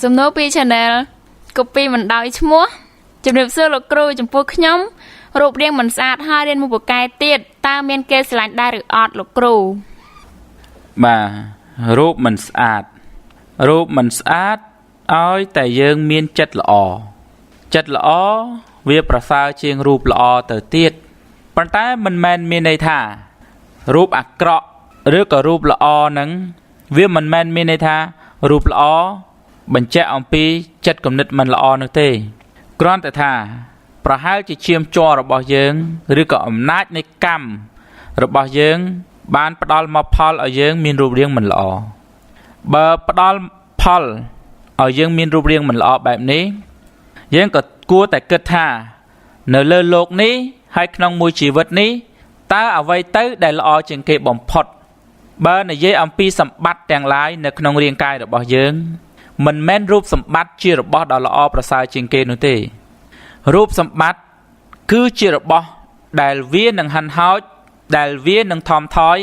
Sum no pi channel copy mình đòi mua chụp điệp xưa lục cừu chụp phô nhóm rụp riêng mình sạt hai đến một bộ cài tiệt ta miên kê slide đa được ọt lục cừu bà rụp mình sạt ơi tại dương miên chất lõ việc prasa chiên rụp lõ từ tiệt bản tay mình men miên này thả rụp ạc cọ rước cả rụp lõ nắng việc mình men miên này thả rụp lõ bẩn chẹ ông pi chất cầm nứt mình lõ nữa thế còn tại thảประหารจะเชื่อมจ่อระบอบยังหรือก็อำนาจในกรรมระบอบยังบ้านปดอลมาพอลเอายังมีรูปเรียงเหมือนล้อเบอร์ปดอลพอลเอายังมีรูปเรียงเหมือนล้อแบบนี้ยังก็กลัวแต่เกิดท่าในเลือโลกนี้ให้ขนมมวยชีวิตนี้ตาเอาไว้เต้ได้ล้อจึงเก็บบ่มพอดเบอร์ในเย่อมปีสัมบัติแต่งลายในขนมเรียงกายระบอบยังมันแม่นรูปสัมบัติชีระบอบดอลล้อประสาจึงเกนุเตรูปสมบัติคือจีรบอได้เวียนหนึ่งหันหอยได้เวียนหนึ่งทอมถอย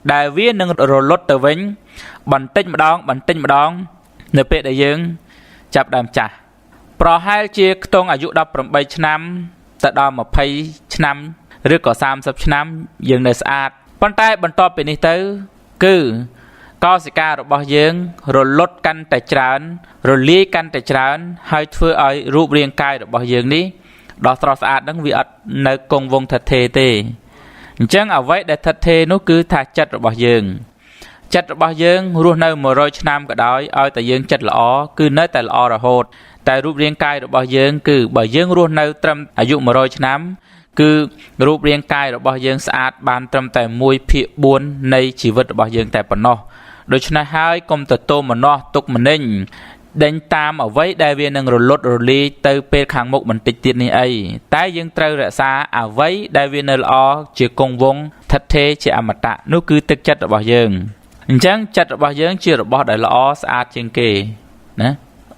ได้เวียนหนึ่งโรลดเตวิงบันติมาดองเนื้อเป็ดได้ยังจับดำจ่าเพราะให้เจียตรงอายุดับประมาณชนำแต่ดอมมาพายชนำหรือก่อ30 ชนำยังในสะอาดปันใต้บรรทบเป็นนิเตอร์คือก็สิการบอยังโรลดกันแต่จานโรลีกันแต่จานให้เพื่อเอารูปเรียงกายบอยังนี้ดอกตรอสะอาดนั่งวิอัดในกงวงทัดเทเตจังเอาไว้ได้ทัดเทนู้คือถ่ายจัดบอยังจัดบอยังรู้ใน100 ชนำก็ได้เอาแต่ยังจัดละอ้อคือในแต่ละอ้อระหดแต่รูปเรียงกายบอยังคือบอยังรู้ในตรำอายุ100 ชนำคือรูปเรียงกายบอยังสะอาดบานตรำแต่มวยเพียบวนในชีวิตบอยังแต่ปนนอโดยฉะนั้นให้กรมตัดโตมันนอตุกมันนิ่งเดินตามเอาไว้ได้เวียนหนึ่งรถลีเตอเป็ดขังมุกมันติดติดนี่ไอแต่ยังเตอรักษาเอาไว้ได้เวียนเนลอเจียกงวงทัดเทเจียอมตะนู่คือตึกจัดระบายยังจังจัดระบายยังเจียระบายได้ละอสะอาดจิงเกนะ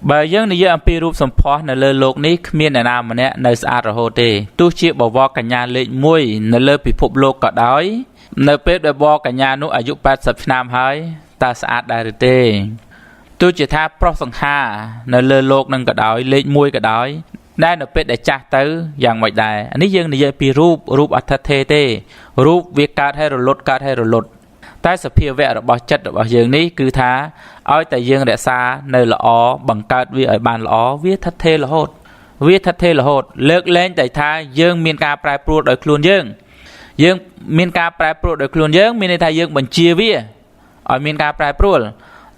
บายยังในเยอะปีรูปสมพในเลือโลกนี้มีในนามมันเนี่ยในสะอาดระโหเตตู้เชียบอกว่ากัญญาเล็กมวยในเลือพิภพโลกก็ได้ในเป็ดได้บอกกัญญานุอายุ80 นามหายตาสะอาดได้หรือเต้ตัวจิตท่าเพราะสังหาในเลือโลกนั่งก็ได้เล็กมวยก็ได้ได้ในเป็ดได้จักเตออย่างไม่ได้อันนี้ยังในเยปีรูปอัฐเทเตรูปวิการให้เราลดการให้เราลดใต้สเปียแวะระบจัดระบยังนี้คือท้าเอาแต่ยังเดซาในละอบังการวิไอบานละอวิทัดเทละโหดวิทัดเทละโหดเลิกเล่นแต่ท้ายังมีการปลายปลุกโดยคลุนยังมีการปลายปลุกโดยคลุนยังมีในท้ายังบัญชีวิở miền Ca Prai Prul,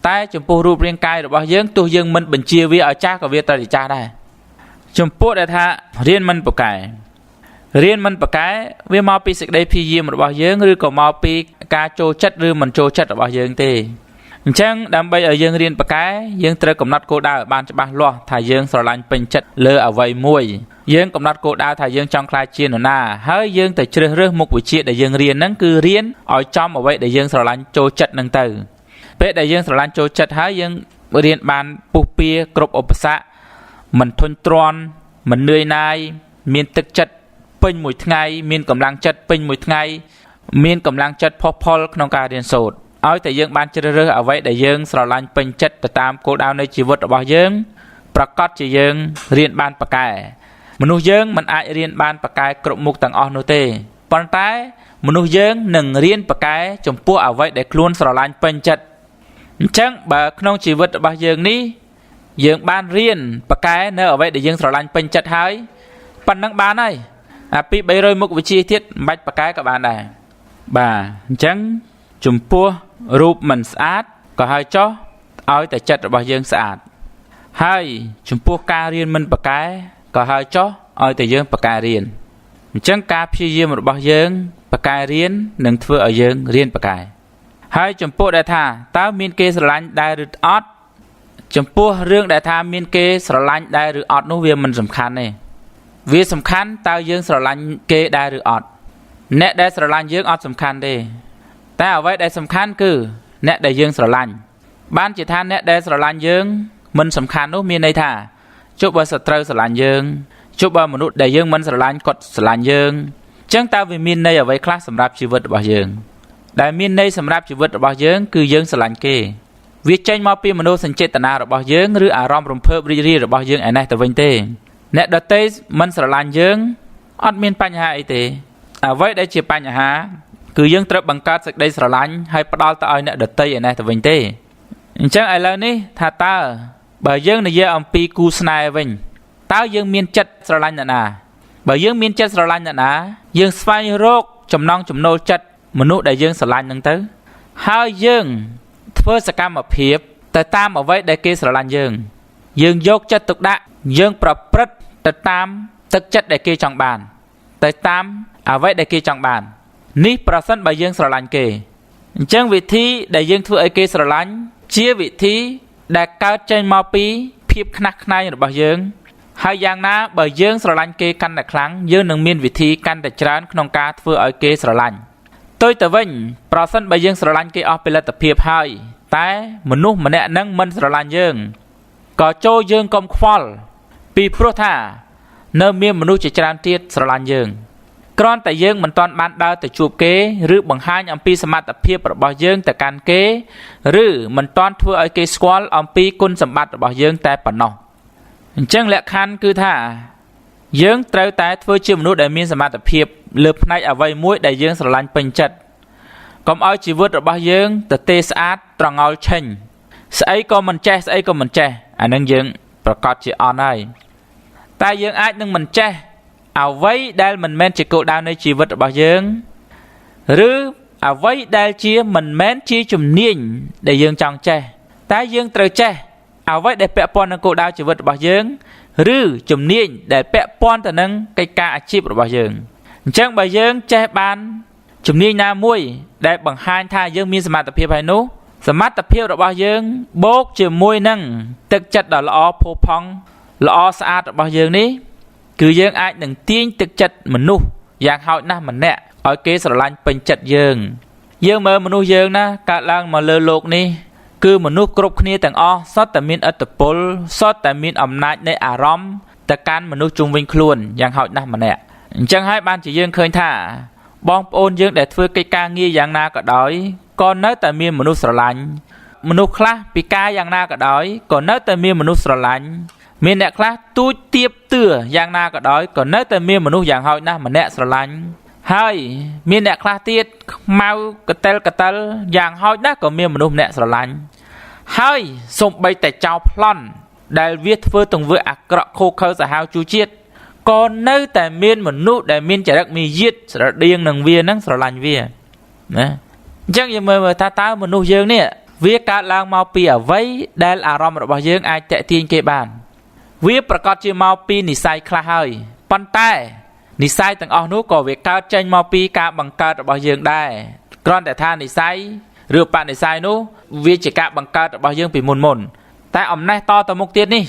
tai chấm puรูปเรียงกายរបស់យើងទោះយើងមិនបញ្ជាវាឲ្យចាស់ក៏វាត្រូវតែចាស់ដែរចំពោះដែលថារៀនមិនប្រកែវាមកពីសេចក្តីព្យាយាមរបស់យើងឬក៏មកពីការចូលចិត្តឬមិនចូលចិត្តរបស់យើងទេអញ្ចឹងដើម្បីឲ្យយើងរៀនប្រកែយើងត្រូវកំណត់គោលដៅឲ្យបានច្បាស់លាស់ថាយើងស្រឡាញ់ពេញចិត្តលើអ្វីមួយយើងកំណត់គោលដៅថាយើងចង់ខ្លាចជានរណាហើយយើងទៅជ្រើសរើសមុខវិជ្ជាដែលយើងរៀនហ្នឹងគឺរៀនឲ្យចំអ្វីដែលយើងស្រឡាញ់ចូលចិត្តហ្នឹងទៅពេលដែលយើងស្រឡាញ់ចូលចិត្តហើយយើងរៀនបានពុះពៀគ្រប់ឧបសគ្គមិនធុញទ្រាន់មិននឿយណាយមានទឹកចិត្តពេញមួយថ្ងៃមានកម្លាំងចិត្តពេញមួយថ្ងៃមានកម្លាំងចិត្តផុសផុលក្នុងការរៀនសូត្រឲ្យតែយើងបានជ្រើសរើសអ្វីដែលយើងស្រឡាញ់ពេញចិត្តទៅតាមគោលដៅនៃជីវិតរបស់យើងប្រកាសជាយើងរៀនបានប្រកែមនុស្សយើងមិនអាចរៀនបានប្រកែគ្រប់មុខទាំងអស់នោះទេប៉ុន្តែមនុស្សយើងនឹងរៀនប្រកែចំពោះអ្វីដែលខ្លួនស្រឡាញ់ពេញចិត្តអញ្ចឹងបើក្នុងជីវិតរបស់យើងនេះយើងបានរៀនប្រកែនៅអ្វីដែលយើងស្រឡាញ់ពេញចិត្តហើយប៉ុណ្ណឹងបានហើយអាពី300មុខវិជ្ជាទៀតមិនបាច់ប្រកែក៏បានដែរបាទអញ្ចឹងចំពោះរូបមិនស្អាតក៏ហើយចុះឲ្យតែចិត្តរបស់យើងស្អាតហើយចំពោះការរៀនមិនប្រកែក៏ហើយចុះឲ្យតែយើងប្រកែរៀនអញ្ចឹងការព្យាយាមរបស់យើងប្រកែរៀននឹងធ្វើឲ្យយើងរៀនប្រកែហើយចំពោះដែលថាតើមានគេស្រឡាញ់ដែរឬអត់ចំពោះរឿងដែលថាមានគេស្រឡាញ់ដែរឬអត់នោះវាមិនសំខាន់ទេវាសំខាន់តើយើងស្រឡាញ់គេដែរឬអត់អ្នកដែលស្រឡាញ់យើងអត់សំខាន់ទេតែអ្វីដែលសំខាន់គឺអ្នកដែលយើងស្រឡាញ់បានជាថាអ្នកដែលស្រឡាញ់យើងមិនសំខាន់នោះមានន័យថាជប់បើសត្រូវស្រឡាញ់យើងជប់បើមនុស្សដែលយើងមិនស្រឡាញ់គាត់ស្រឡាញ់យើងអញ្ចឹងតើវាមានន័យអ្វីខ្លះសម្រាប់ជីវិតរបស់យើងដែលមានន័យសម្រាប់ជីវិតរបស់យើងគឺយើងស្រឡាញ់គេ វាចេញមកពីមនោសញ្ចេតនារបស់យើងឬអារម្មណ៍រំភើបរីករាយរបស់យើងឯនេះទៅវិញទេអ្នកដទៃមិនស្រឡាញ់យើងអត់មានបញ្ហាអីទេអ្វីដែលជាបញ្ហាគឺយើងត្រូវបង្កើតសេចក្តីស្រឡាញ់ហើយផ្ដល់ទៅឲ្យអ្នកដទៃឯនេះទៅវិញទេអញ្ចឹងឥឡូវនេះថាតើបើយើងនិយាយអំពីគូស្នេហ៍វិញតើយើងមានចិត្តស្រឡាញ់អ្នកណាបើយើងមានចិត្តស្រឡាញ់អ្នកណាយើងស្វែងរកចំណង់ចំណូលចិត្តមនុស្សដែលយើងស្រឡាញ់ហ្នឹងទៅហើយយើងធ្វើសកម្មភាពទៅតាមអ្វីដែលគេស្រឡាញ់យើងយកចិត្តទុកដាក់យើងប្រព្រឹត្តទៅតាមទឹកចិត្តដែលគេចង់បានទៅតាមអ្វីដែលគេចង់បាននេះប្រសិនបើយើងស្រឡាញ់គេអញ្ចឹងវិធីដែលយើងធ្វើឲ្យគេស្រឡាញ់ជាវិធីដែលកើតចេញមកពីភាពខ្នះខ្នែងរបស់យើងហើយយ៉ាងណាបើយើងស្រឡាញ់គេកាន់តែខ្លាំងយើងនឹងមានវិធីកាន់តែច្រើនក្នុងការធ្វើឲ្យគេស្រឡាញ់ទៅវិញប្រសិនបើយើងស្រឡាញ់គេអស់ពលិទ្ធភាពហើយតែមនុស្សម្នាក់នឹងមិនស្រឡាញ់យើងក៏ចូលយើងកុំខ្វល់ពីព្រោះថានៅមានមនុស្សជាច្រើនទៀតស្រឡាញ់យើងគ្រាន់តែយើងមិនទាន់បានដើរទៅជួបគេឬបង្ហាញអំពីសមត្ថភាពរបស់យើងទៅកាន់គេឬមិនទាន់ធ្វើឲ្យគេស្គាល់អំពីគុណសម្បត្តិរបស់យើងតែប៉ុណ្ណោះអញ្ចឹងលក្ខខណ្ឌគឺថាយើងត្រូវតែធ្វើជាមនុស្សដែលមានសមត្ថភាពលើផ្នែកអ្វីមួយដែលយើងស្រឡាញ់ពេញចិត្តកុំឲ្យជីវិតរបស់យើងទៅទេស្អាតត្រងោលឆេញស្អីក៏មិនចេះស្អីក៏មិនចេះអានឹងយើងប្រកាសជាអន់ហើយតែយើងអាចនឹងមិនចេះអ្វីដែលមិនមែនជាគោលដៅនៃជីវិតរបស់យើងឬអ្វីដែលជាមិនមែនជាជំនាញដែលយើងចង់ចេះតែយើងត្រូវចេះអ្វីដែលពាក់ព័ន្ធនឹងគោលដៅជីវិតរបស់យើងឬជំនាញដែលពាក់ព័ន្ធទៅនឹងកិច្ចការអាជីពរបស់យើងអញ្ចឹងបើយើងចេះបានជំនាញណាមួយដែលបង្ហាញថាយើងមានសមត្ថភាពហើយនោះសមត្ថភាពរបស់យើងបូកជាមួយនឹងទឹកចិត្តដ៏ល្អផូរផង់ល្អស្អាតរបស់យើងនេះគឺយើងអាចនឹងទាញទឹកចិត្តមនុស្សយ៉ាងហោចណាស់ម្នាក់ឲ្យគេស្រឡាញ់ពេញចិត្តយើងមើលមនុស្សយើងណាកើតឡើងមកលើโลกនេះគឺមនុស្សគ្រប់គ្នាទាំងអស់សុទ្ធតែមានឥទ្ធិពលសុទ្ធតែមានអំណាចនៃអារម្មណ៍ទៅកាន់មនុស្សជុំវិញខ្លួនយ៉ាងហោចណាស់ម្នាក់អញ្ចឹងហើយបានជាយើងឃើញថាបងប្អូនយើងដែលធ្វើកិច្ចការងារយ៉ាងណាក៏ដោយក៏នៅតែមានមនុស្សស្រឡាញ់មនុស្សខ្លះពិការយ៉ាងណាក៏ដោយក៏នៅតែមានមនុស្សស្រឡាញ់មានអ្នកខ្លះទូចទៀបទឿយ៉ាងណាក៏ដោយក៏នៅតែមានមនុស្សយ៉ាងហោចណាស់ម្នាក់ស្រឡាញ់ហើយមានអ្នកខ្លះទៀតខ្មៅកតិលយ៉ាងហោចណាស់ក៏មានមនុស្សម្នាក់ស្រឡាញ់ហើយសូម្បីតែចោលប្លន់ដែលវាធ្វើទង្វើអាក្រក់ខូខើសាហាវជួជាតិក៏នៅតែមានមនុស្សដែលមានចរិតមាយាទស្រដៀងនឹងវានឹងស្រឡាញ់វាណាអញ្ចឹងយើងមើលថាតើមនុស្សយើងនេះវាកើតឡើងមកពីអ្វីដែលអារម្មណ៍របស់យើងអាចតាក់ទាញគេបានវាប្រកាសជាមកពីនិស្ស័យខ្លះហើយប៉ុន្តែនិស្ស័យទាំងអស់នោះក៏វាកើតចេញមកពីការបង្កើតរបស់យើងដែរគ្រាន់តែថានិស្ស័យឬបនិស្ស័យនោះវាជាការបង្កើតរបស់យើងពីមុនតែអំណេះតទៅមុខទៀតនេះ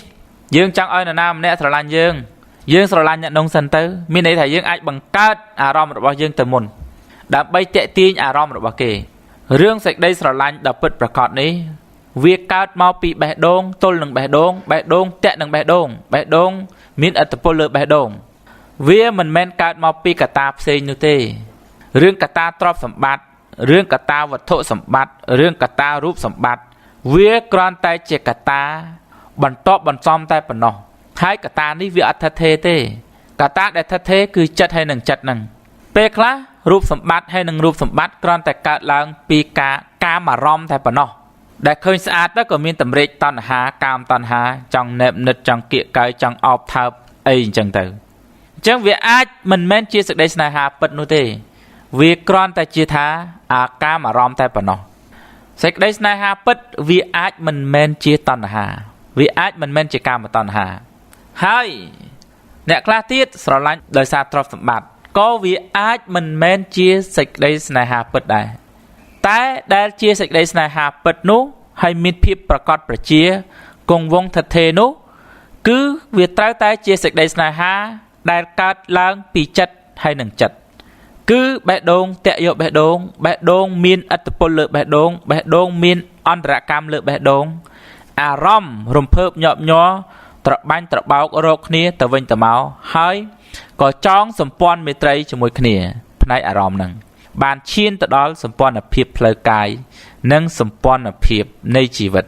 យើងចង់ឲ្យនរណាម្នាក់ស្រឡាញ់យើងស្រឡាញ់អ្នកនងសិនទៅមានន័យថាយើងអាចបង្កើតអារម្មណ៍របស់យើងទៅមុនដើម្បីតាក់ទាញអារម្មណ៍របស់គេរឿងសេចក្តីស្រឡាញ់ដ៏ពិតប្រាកដនេះវាកើតមកពីបេះដូងទល់នឹងបេះដូងតាក់នឹងបេះដូងមានឥទ្ធិពលលើបេះដូងវាមិនមែនកើតមកពីកត្តាផ្សេងនោះទេរឿងកត្តាទ្រព្យសម្បត្តិរឿងកត្តាវត្ថុសម្បត្តិរឿងកត្តារូបសម្បត្តិវាគ្រាន់តែជាកត្តាបន្តបន្សំតែប៉ុណ្ណោះហើយកត្តានេះវាអត់ថិតថេរទេកត្តាដែលថិតថេរគឺចិត្តហើយនឹងចិត្តហ្នឹងពេលខ្លះរូបសម្បត្តិហើយនឹងរូបសម្បត្តិគ្រាន់តែកើតឡើងពីការអារម្មណ៍តែប៉ុណ្ណោះដែលឃើញស្អាតទៅក៏មានតម្រេចតណ្ហាកាមតណ្ហាចង់ណែបនិតចង់គៀកកាយចង់អោបថើបអីអញ្ចឹងទៅអញ្ចឹងវាអាចមិនមែនជាសេចក្តីស្នេហាពិតនោះទេវាគ្រាន់តែជាថាអាការអារម្មណ៍តែប៉ុណ្ណោះសេចក្តីស្នេហាពិតវាអាចមិនមែនជាតណ្ហាវាអាចមិនមែនជាកាមតណ្ហាហើយអ្នកខ្លះទៀតស្រឡាញ់ដោយសារទ្រព្យសម្បត្តិក៏វាអាចមិនមែនជាសេចក្តីស្នេហាពិតដែរតែដែលជាសេចក្តីស្នេហាពិតនោះហើយមានភាពប្រកបប្រជាគង់វង្សថិតថេរនោះគឺវាត្រូវតែជាសេចក្តីស្នេហាដែលកើតឡើងពីចិត្តហើយនឹងចិត្តគឺបេះដូងតាក់យកបេះដូងមានឥទ្ធិពលលើបេះដូងមានអន្តរកម្មលើបេះដូងអារម្មណ៍រំភើបញាប់ញ័រត្របាញ់ត្របោករកគ្នាទៅវិញទៅមកហើយក៏ចងសម្ព័ន្ធមេត្រីជាមួយគ្នាផ្នែកអារម្មណ៍ហ្នឹងបានឈានទៅដល់សម្ព័ន្ធភាពផ្លូវកាយ និងសម្ព័ន្ធភាពនៃជីវិត